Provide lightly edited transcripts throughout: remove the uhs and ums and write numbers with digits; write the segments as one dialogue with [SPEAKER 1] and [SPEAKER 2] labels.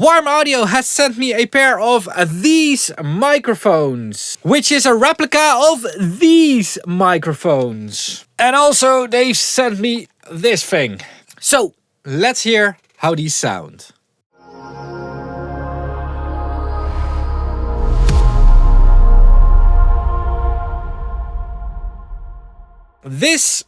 [SPEAKER 1] Warm Audio has sent me a pair of these microphones, which is a replica of these microphones. And also they've sent me this thing. So let's hear how these sound. This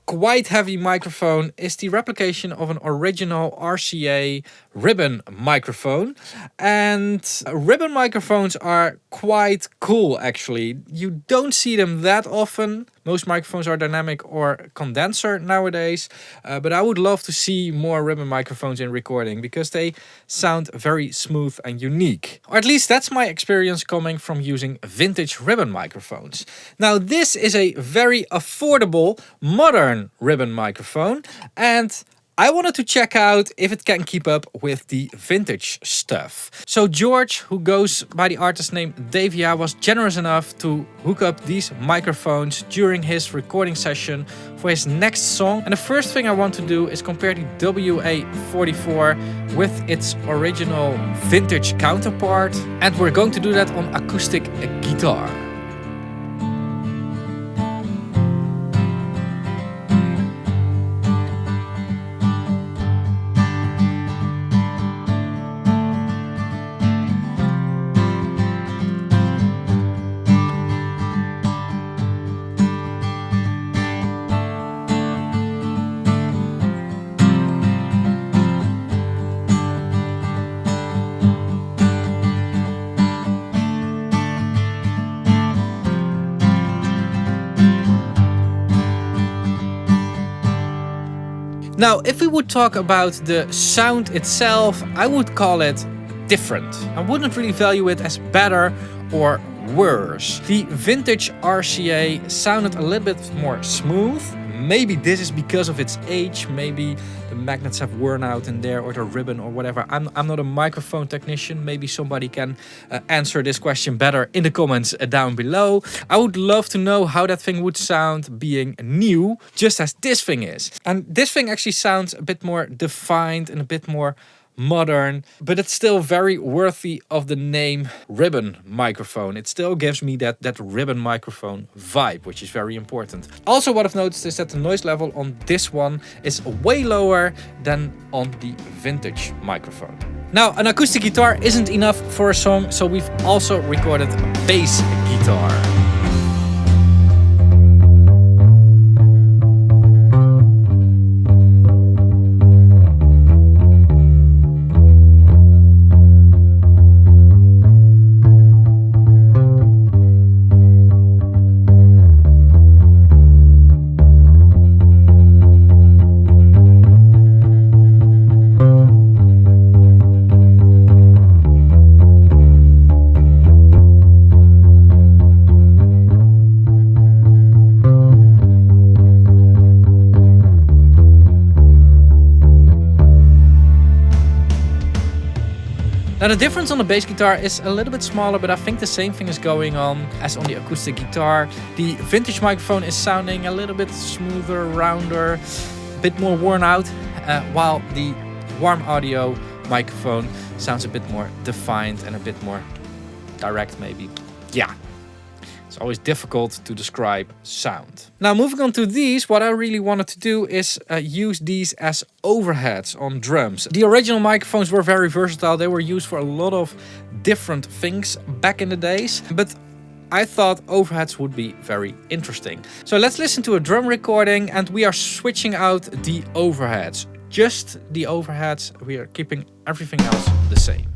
[SPEAKER 1] quite heavy microphone is the replication of an original RCA ribbon microphone, and ribbon microphones are quite cool actually. You don't see them that often. Most microphones are dynamic or condenser nowadays, but I would love to see more ribbon microphones in recording because they sound very smooth and unique. Or at least that's my experience coming from using vintage ribbon microphones. Now this is a very affordable modern ribbon microphone, and I wanted to check out if it can keep up with the vintage stuff. So George, who goes by the artist name Davia, was generous enough to hook up these microphones during his recording session for his next song. And the first thing I want to do is compare the WA-44 with its original vintage counterpart. And we're going to do that on acoustic guitar. Now, if we would talk about the sound itself, I would call it different. I wouldn't really value it as better or worse. The vintage RCA sounded a little bit more smooth. Maybe this is because of its age. Maybe the magnets have worn out in there, or the ribbon or whatever. I'm not a microphone technician. Maybe somebody can answer this question better in the comments down below. I would love to know how that thing would sound being new, just as this thing is. And this thing actually sounds a bit more defined and a bit more modern, but it's still very worthy of the name ribbon microphone. It still gives me that ribbon microphone vibe, which is very important. Also, what I've noticed is that the noise level on this one is way lower than on the vintage microphone. Now, an acoustic guitar isn't enough for a song, so we've also recorded a bass guitar. Now the difference on the bass guitar is a little bit smaller, but I think the same thing is going on as on the acoustic guitar. The vintage microphone is sounding a little bit smoother, rounder, a bit more worn out, while the Warm Audio microphone sounds a bit more defined and a bit more direct maybe. Yeah. It's always difficult to describe sound. Now moving on to these, what I really wanted to do is use these as overheads on drums. The original microphones were very versatile. They were used for a lot of different things back in the days, but I thought overheads would be very interesting. So let's listen to a drum recording, and we are switching out the overheads. Just the overheads, we are keeping everything else the same.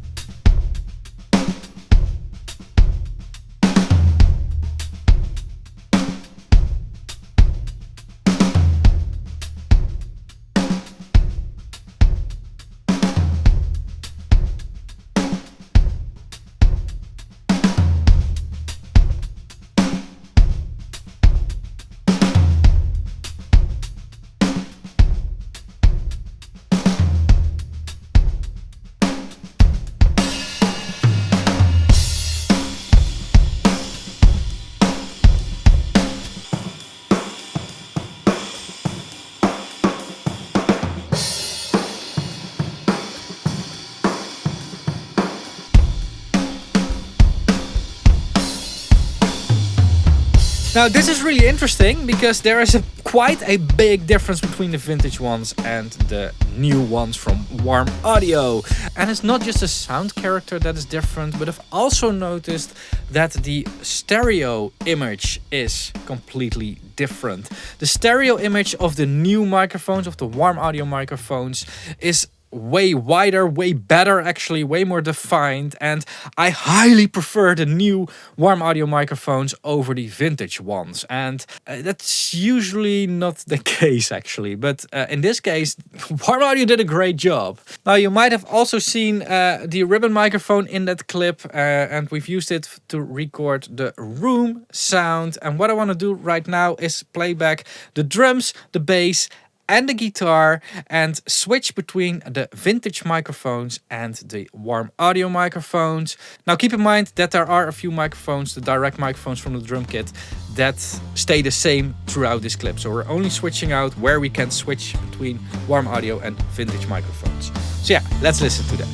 [SPEAKER 1] Now this is really interesting because there is quite a big difference between the vintage ones and the new ones from Warm Audio. And it's not just the sound character that is different, but I've also noticed that the stereo image is completely different. The stereo image of the new microphones, of the Warm Audio microphones, is way wider, way better actually, way more defined, and I highly prefer the new Warm Audio microphones over the vintage ones, and that's usually not the case actually, but in this case Warm Audio did a great job. Now you might have also seen the ribbon microphone in that clip, and we've used it to record the room sound, and what I want to do right now is play back the drums, the bass and the guitar and switch between the vintage microphones and the Warm Audio microphones. Now keep in mind that there are a few microphones, the direct microphones from the drum kit, that stay the same throughout this clip. So we're only switching out where we can switch between Warm Audio and vintage microphones. So yeah, let's listen to that.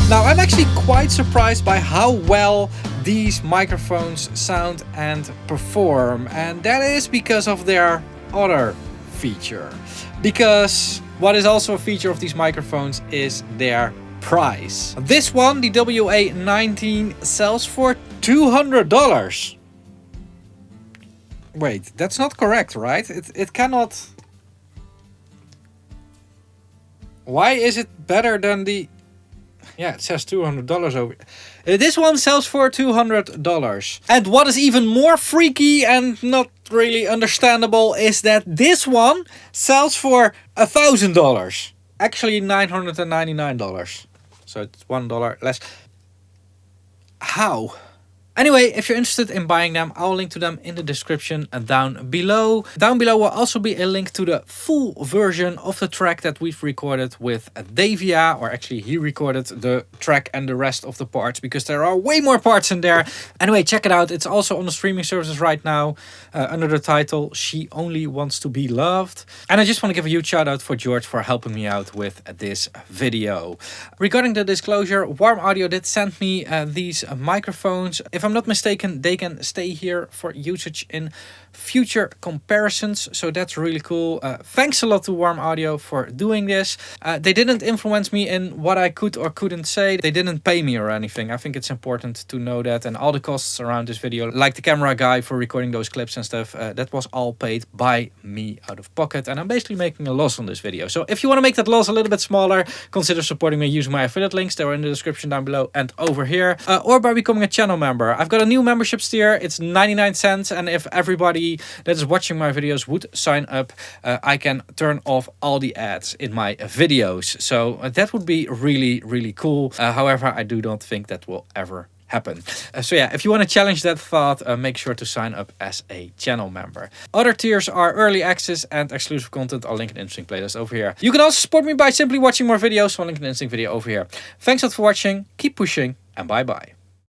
[SPEAKER 1] Now I'm actually quite surprised by how well these microphones sound and perform, and that is because of their other feature. Because what is also a feature of these microphones is their price. This one, the WA-19, sells for $200. Wait, that's not correct, right? It cannot... Why is it better than the... Yeah, it says $200 over. This one sells for $200. And what is even more freaky and not really understandable is that this one sells for $1,000. Actually $999. So it's $1 less. How? Anyway, if you're interested in buying them, I'll link to them in the description down below. Down below will also be a link to the full version of the track that we've recorded with Davia, or actually he recorded the track and the rest of the parts because there are way more parts in there. Anyway, check it out. It's also on the streaming services right now under the title She Only Wants to Be Loved. And I just want to give a huge shout out for George for helping me out with this video. Regarding the disclosure, Warm Audio did send me these microphones. If I'm not mistaken, they can stay here for usage in future comparisons, so that's really cool. Thanks a lot to Warm Audio for doing this. They didn't influence me in what I could or couldn't say. They didn't pay me or anything. I think it's important to know that, and all the costs around this video, like the camera guy for recording those clips and stuff, that was all paid by me out of pocket, and I'm basically making a loss on this video. So if you want to make that loss a little bit smaller, consider supporting me using my affiliate links. They're in the description down below and over here, or by becoming a channel member. I've got a new membership tier. It's 99 cents, and if everybody that is watching my videos would sign up, I can turn off all the ads in my videos. So that would be really cool. However, I do not think that will ever happen. So yeah, if you want to challenge that thought, make sure to sign up as a channel member. Other tiers are early access and exclusive content. I'll link an interesting playlist over here. You can also support me by simply watching more videos. I'll link an interesting video over here. Thanks a lot for watching. Keep pushing, and bye bye.